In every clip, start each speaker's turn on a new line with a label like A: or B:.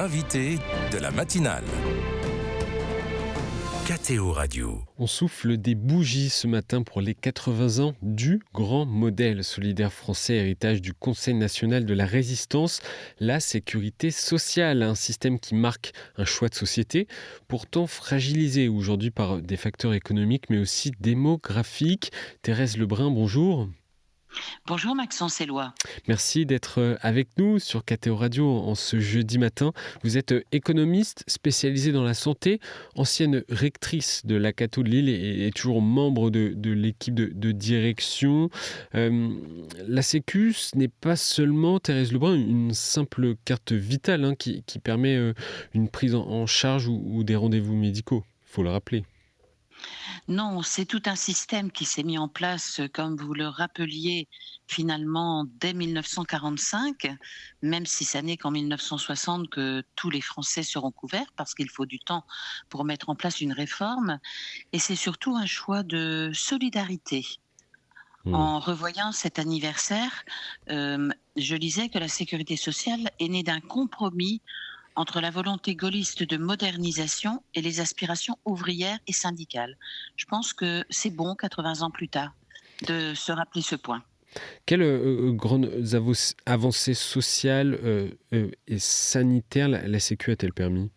A: l'invité de la matinale. KTO Radio.
B: On souffle des bougies ce matin pour les 80 ans du grand modèle solidaire français, héritage du Conseil national de la résistance, la sécurité sociale, un système qui marque un choix de société, pourtant fragilisé aujourd'hui par des facteurs économiques mais aussi démographiques. Thérèse Lebrun, bonjour.
C: Bonjour Maxence Éloi.
B: Merci d'être avec nous sur KTO Radio en ce jeudi matin. Vous êtes économiste spécialisée dans la santé, ancienne rectrice de la Cato de Lille et toujours membre de l'équipe de direction. La Sécu, ce n'est pas seulement, Thérèse Lebrun, une simple carte vitale qui permet une prise en charge ou des rendez-vous médicaux, il faut le rappeler.
C: Non, c'est tout un système qui s'est mis en place, comme vous le rappeliez, finalement dès 1945, même si ça n'est qu'en 1960 que tous les Français seront couverts, parce qu'il faut du temps pour mettre en place une réforme. Et c'est surtout un choix de solidarité. En revoyant cet anniversaire, je lisais que la sécurité sociale est née d'un compromis entre la volonté gaulliste de modernisation et les aspirations ouvrières et syndicales. Je pense que c'est bon, 80 ans plus tard, de se rappeler ce point.
B: Quelles grandes avancées sociales et sanitaires la Sécu a-t-elle permis ?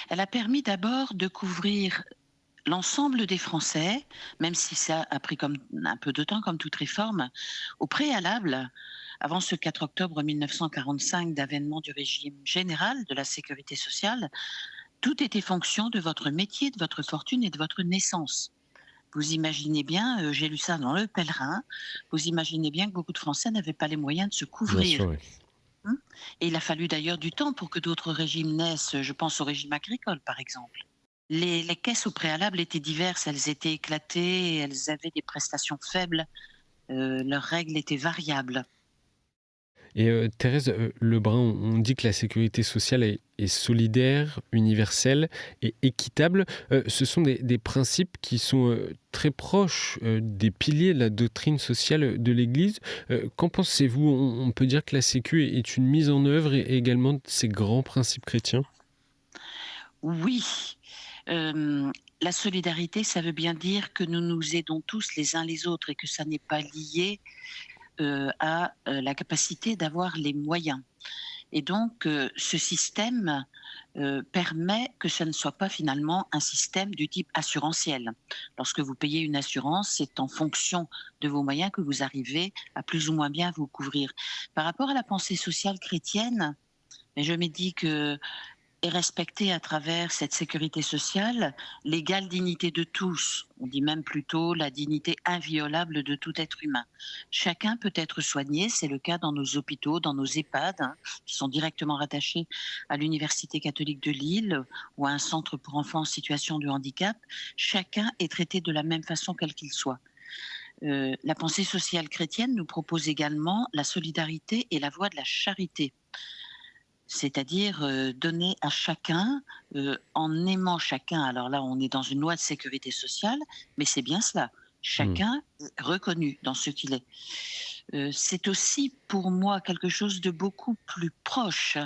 C: Elle a permis d'abord de couvrir l'ensemble des Français, même si ça a pris un peu de temps, comme toute réforme. Au préalable, avant ce 4 octobre 1945 d'avènement du régime général de la sécurité sociale, tout était fonction de votre métier, de votre fortune et de votre naissance. Vous imaginez bien, j'ai lu ça dans Le Pèlerin, vous imaginez bien que beaucoup de Français n'avaient pas les moyens de se couvrir.
B: Bien sûr, oui.
C: Et il a fallu d'ailleurs du temps pour que d'autres régimes naissent, je pense au régime agricole par exemple. Les caisses au préalable étaient diverses, elles étaient éclatées, elles avaient des prestations faibles, leurs règles étaient variables.
B: Et Thérèse Lebrun, on dit que la sécurité sociale est solidaire, universelle et équitable. Ce sont des principes qui sont très proches des piliers de la doctrine sociale de l'Église. Qu'en pensez-vous ? On peut dire que la Sécu est une mise en œuvre et également de ces grands principes chrétiens ?
C: Oui. La solidarité, ça veut bien dire que nous nous aidons tous les uns les autres et que ça n'est pas lié à la capacité d'avoir les moyens. Et donc, ce système permet que ce ne soit pas finalement un système du type assurantiel. Lorsque vous payez une assurance, c'est en fonction de vos moyens que vous arrivez à plus ou moins bien vous couvrir. Par rapport à la pensée sociale chrétienne, je me dis que est respectée à travers cette sécurité sociale l'égale dignité de tous. On dit même plutôt la dignité inviolable de tout être humain. Chacun peut être soigné, c'est le cas dans nos hôpitaux, dans nos EHPAD, qui sont directement rattachés à l'Université catholique de Lille ou à un centre pour enfants en situation de handicap. Chacun est traité de la même façon quel qu'il soit. La pensée sociale chrétienne nous propose également la solidarité et la voie de la charité. C'est-à-dire donner à chacun, en aimant chacun. Alors là, on est dans une loi de sécurité sociale, mais c'est bien cela. Chacun est reconnu dans ce qu'il est. C'est aussi pour moi quelque chose de beaucoup plus proche,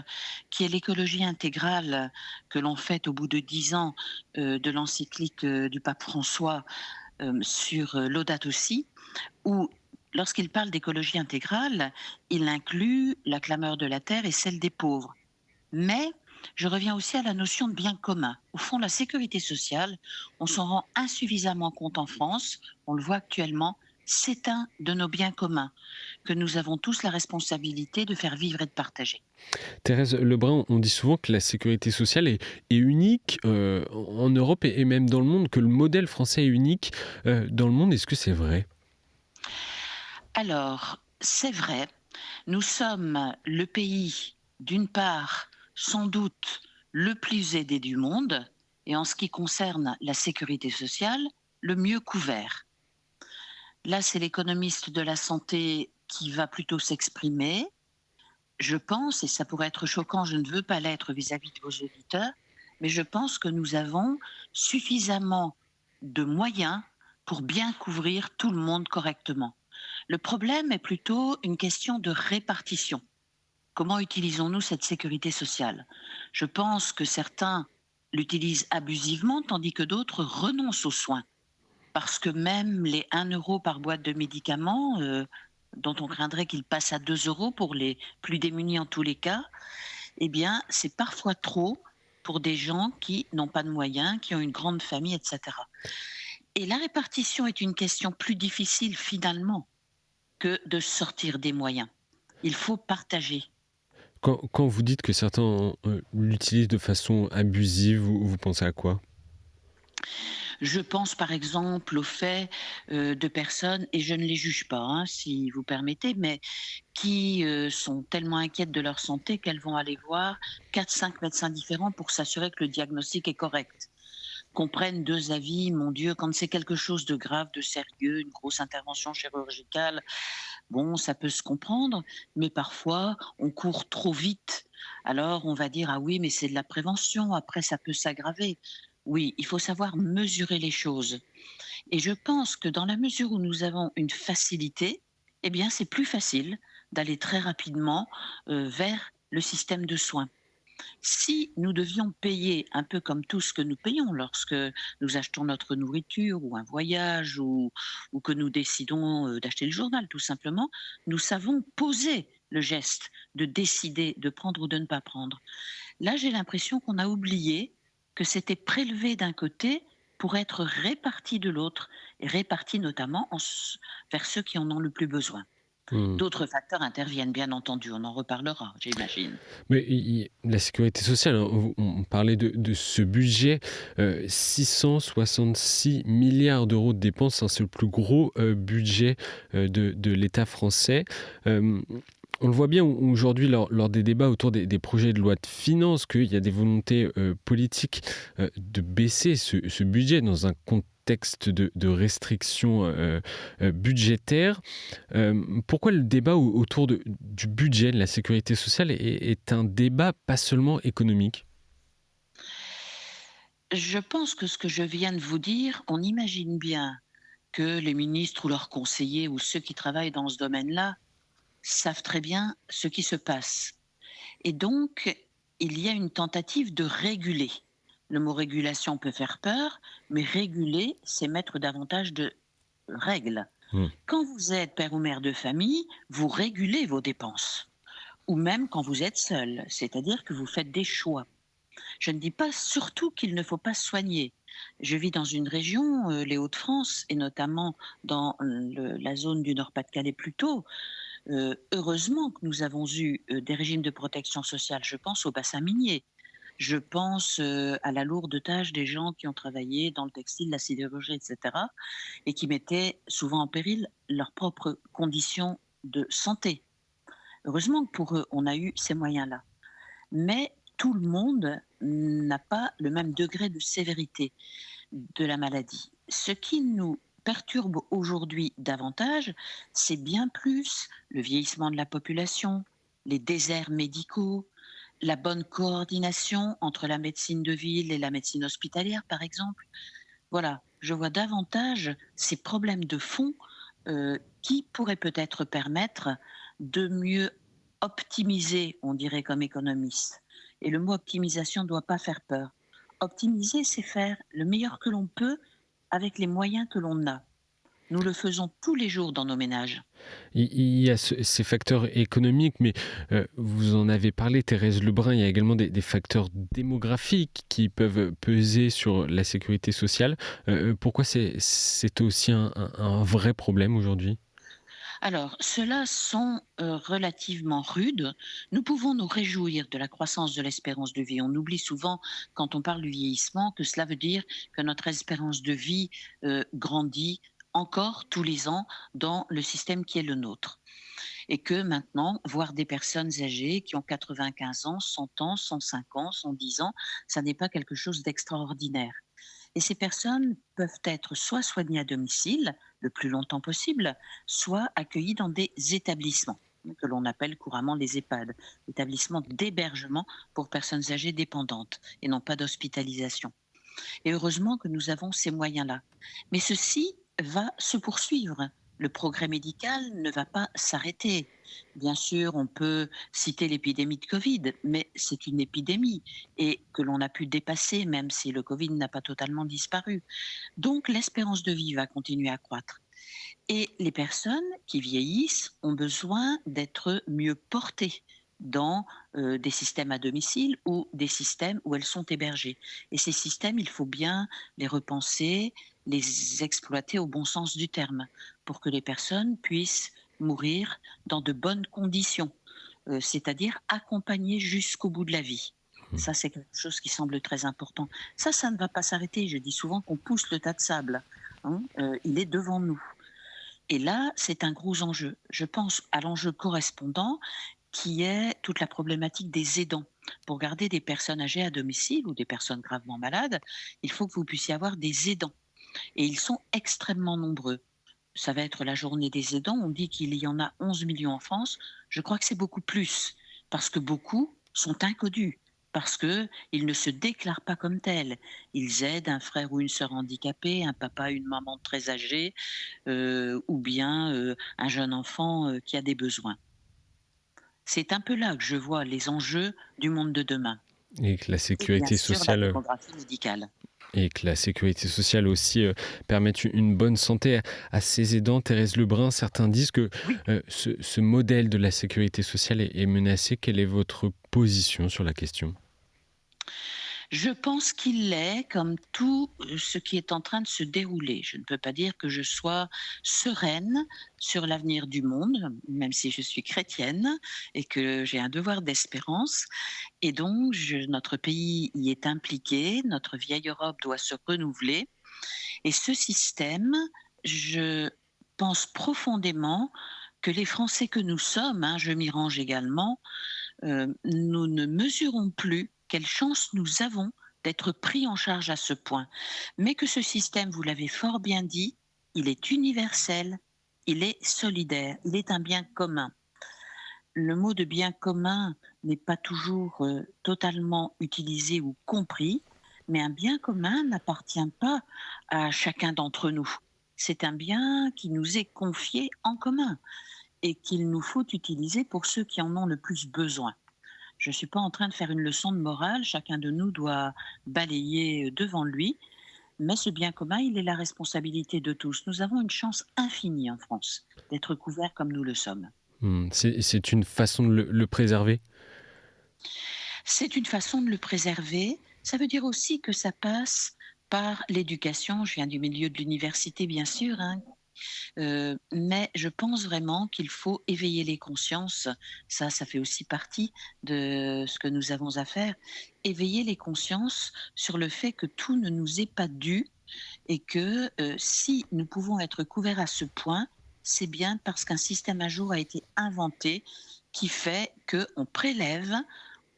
C: qui est l'écologie intégrale que l'on fait au bout de 10 ans de l'encyclique du pape François sur Laudato Si, où lorsqu'il parle d'écologie intégrale, il inclut la clameur de la terre et celle des pauvres. Mais je reviens aussi à la notion de bien commun. Au fond, la sécurité sociale, on s'en rend insuffisamment compte en France, on le voit actuellement, c'est un de nos biens communs que nous avons tous la responsabilité de faire vivre et de partager.
B: Thérèse Lebrun, on dit souvent que la sécurité sociale est unique en Europe et même dans le monde, que le modèle français est unique dans le monde. Est-ce que c'est vrai ?
C: Alors, c'est vrai, nous sommes le pays, d'une part, sans doute le plus aidé du monde, et en ce qui concerne la sécurité sociale, le mieux couvert. Là, c'est l'économiste de la santé qui va plutôt s'exprimer. Je pense, et ça pourrait être choquant, je ne veux pas l'être vis-à-vis de vos auditeurs, mais je pense que nous avons suffisamment de moyens pour bien couvrir tout le monde correctement. Le problème est plutôt une question de répartition. comment utilisons-nous cette sécurité sociale? Je pense que certains l'utilisent abusivement, tandis que d'autres renoncent aux soins. Parce que même les 1 € par boîte de médicaments, dont on craindrait qu'ils passent à 2 € pour les plus démunis en tous les cas, eh bien, c'est parfois trop pour des gens qui n'ont pas de moyens, qui ont une grande famille, etc. Et la répartition est une question plus difficile finalement que de sortir des moyens. Il faut partager.
B: Quand vous dites que certains l'utilisent de façon abusive, vous pensez à quoi?
C: Je pense par exemple au fait de personnes, et je ne les juge pas, hein, si vous permettez, mais qui sont tellement inquiètes de leur santé qu'elles vont aller voir 4, 5 médecins différents pour s'assurer que le diagnostic est correct. Qu'on prenne 2 avis, mon Dieu, quand c'est quelque chose de grave, de sérieux, une grosse intervention chirurgicale, bon, ça peut se comprendre, mais parfois on court trop vite. Alors on va dire: «Ah oui, mais c'est de la prévention, après ça peut s'aggraver». Oui, il faut savoir mesurer les choses, et je pense que dans la mesure où nous avons une facilité, eh bien, c'est plus facile d'aller très rapidement, vers le système de soins. Si nous devions payer un peu comme tout ce que nous payons lorsque nous achetons notre nourriture ou un voyage, ou que nous décidons d'acheter le journal tout simplement, nous savons poser le geste de décider de prendre ou de ne pas prendre. Là, j'ai l'impression qu'on a oublié que c'était prélevé d'un côté pour être réparti de l'autre, et réparti notamment vers ceux qui en ont le plus besoin.
B: Mmh.
C: D'autres facteurs interviennent, bien entendu, on en reparlera, j'imagine.
B: Mais la sécurité sociale, hein, on parlait de ce budget, 666 milliards d'euros de dépenses, hein, c'est le plus gros budget de l'État français. Euh, on le voit bien aujourd'hui lors des débats autour des projets de loi de finances qu'il y a des volontés politiques de baisser ce budget dans un contexte de restrictions budgétaires. Pourquoi le débat autour du budget de la sécurité sociale est un débat pas seulement économique?
C: Je pense que ce que je viens de vous dire, on imagine bien que les ministres ou leurs conseillers ou ceux qui travaillent dans ce domaine-là savent très bien ce qui se passe. Et donc, il y a une tentative de réguler. Le mot régulation peut faire peur, mais réguler, c'est mettre davantage de règles.
B: Mmh.
C: Quand vous êtes père ou mère de famille, vous régulez vos dépenses. Ou même quand vous êtes seul, c'est-à-dire que vous faites des choix. Je ne dis pas surtout qu'il ne faut pas soigner. Je vis dans une région, les Hauts-de-France, et notamment dans la zone du Nord-Pas-de-Calais plus tôt. Heureusement que nous avons eu des régimes de protection sociale. Je pense au bassin minier. Je pense à la lourde tâche des gens qui ont travaillé dans le textile, la sidérurgie, etc., et qui mettaient souvent en péril leurs propres conditions de santé. Heureusement que pour eux, on a eu ces moyens-là. Mais tout le monde n'a pas le même degré de sévérité de la maladie. Ce qui nous perturbe aujourd'hui davantage, c'est bien plus le vieillissement de la population, les déserts médicaux, la bonne coordination entre la médecine de ville et la médecine hospitalière, par exemple. Voilà, je vois davantage ces problèmes de fond qui pourraient peut-être permettre de mieux optimiser, on dirait comme économiste. Et le mot optimisation ne doit pas faire peur. Optimiser, c'est faire le meilleur que l'on peut avec les moyens que l'on a. Nous le faisons tous les jours dans nos ménages.
B: Il y a ces facteurs économiques, mais vous en avez parlé, Thérèse Lebrun, il y a également des facteurs démographiques qui peuvent peser sur la sécurité sociale. Pourquoi c'est aussi un vrai problème aujourd'hui?
C: Alors, ceux-là sont relativement rudes. Nous pouvons nous réjouir de la croissance de l'espérance de vie. On oublie souvent, quand on parle du vieillissement, que cela veut dire que notre espérance de vie grandit encore tous les ans dans le système qui est le nôtre. Et que maintenant, voir des personnes âgées qui ont 95 ans, 100 ans, 105 ans, 110 ans, ça n'est pas quelque chose d'extraordinaire. Et ces personnes peuvent être soit soignées à domicile le plus longtemps possible, soit accueillies dans des établissements que l'on appelle couramment les EHPAD, établissements d'hébergement pour personnes âgées dépendantes, et non pas d'hospitalisation. Et heureusement que nous avons ces moyens-là. Mais ceci va se poursuivre. Le progrès médical ne va pas s'arrêter. Bien sûr, on peut citer l'épidémie de Covid, mais c'est une épidémie et que l'on a pu dépasser, même si le Covid n'a pas totalement disparu. Donc l'espérance de vie va continuer à croître. Et les personnes qui vieillissent ont besoin d'être mieux portées dans des systèmes à domicile ou des systèmes où elles sont hébergées. Et ces systèmes, il faut bien les repenser, les exploiter au bon sens du terme, pour que les personnes puissent mourir dans de bonnes conditions, c'est-à-dire accompagnées jusqu'au bout de la vie. Ça, c'est quelque chose qui semble très important. Ça ne va pas s'arrêter. Je dis souvent qu'on pousse le tas de sable, hein. Il est devant nous. Et là, c'est un gros enjeu. Je pense à l'enjeu correspondant qui est toute la problématique des aidants. Pour garder des personnes âgées à domicile ou des personnes gravement malades, il faut que vous puissiez avoir des aidants. Et ils sont extrêmement nombreux. Ça va être la journée des aidants. On dit qu'il y en a 11 millions en France. Je crois que c'est beaucoup plus, parce que beaucoup sont inconnus, parce qu'ils ne se déclarent pas comme tels. Ils aident un frère ou une sœur handicapée, un papa, une maman très âgée, ou bien un jeune enfant qui a des besoins. C'est un peu là que je vois les enjeux du monde de demain.
B: Et que la
C: Et bien
B: sécurité
C: sûr, la
B: sociale
C: démographie médicale.
B: Et que la sécurité sociale aussi permette une bonne santé à ses aidants. Thérèse Lebrun, certains disent que
C: Oui.
B: ce modèle de la sécurité sociale est menacé. Quelle est votre position sur la question ?
C: Je pense qu'il l'est, comme tout ce qui est en train de se dérouler. Je ne peux pas dire que je sois sereine sur l'avenir du monde, même si je suis chrétienne et que j'ai un devoir d'espérance. Et donc, notre pays y est impliqué, notre vieille Europe doit se renouveler. Et ce système, je pense profondément que les Français que nous sommes, je m'y range également, nous ne mesurons plus quelle chance nous avons d'être pris en charge à ce point. Mais que ce système, vous l'avez fort bien dit, il est universel, il est solidaire, il est un bien commun. Le mot de bien commun n'est pas toujours totalement utilisé ou compris, mais un bien commun n'appartient pas à chacun d'entre nous. C'est un bien qui nous est confié en commun et qu'il nous faut utiliser pour ceux qui en ont le plus besoin. Je ne suis pas en train de faire une leçon de morale, chacun de nous doit balayer devant lui, mais ce bien commun, il est la responsabilité de tous. Nous avons une chance infinie en France d'être couverts comme nous le sommes.
B: C'est une façon de le préserver ?
C: C'est une façon de le préserver. Ça veut dire aussi que ça passe par l'éducation. Je viens du milieu de l'université, bien sûr, mais je pense vraiment qu'il faut éveiller les consciences. Ça fait aussi partie de ce que nous avons à faire. Éveiller les consciences sur le fait que tout ne nous est pas dû et que si nous pouvons être couverts à ce point, c'est bien parce qu'un système à jour a été inventé qui fait qu'on prélève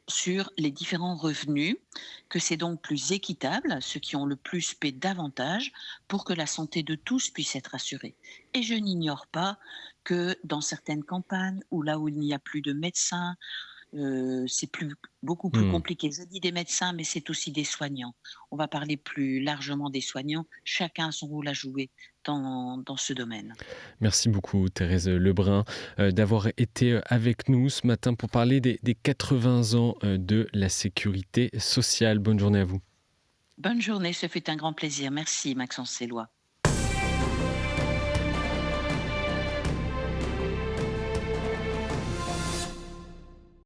C: sur les différents revenus, que c'est donc plus équitable, ceux qui ont le plus paient davantage pour que la santé de tous puisse être assurée. Et je n'ignore pas que dans certaines campagnes, ou là où il n'y a plus de médecins, c'est beaucoup plus compliqué. Je dis des médecins, mais c'est aussi des soignants. On va parler plus largement des soignants. Chacun a son rôle à jouer dans ce domaine.
B: Merci beaucoup Thérèse Lebrun d'avoir été avec nous ce matin pour parler des 80 ans de la sécurité sociale. Bonne journée à vous.
C: Bonne journée, ce fut un grand plaisir. Merci Maxence Sélois.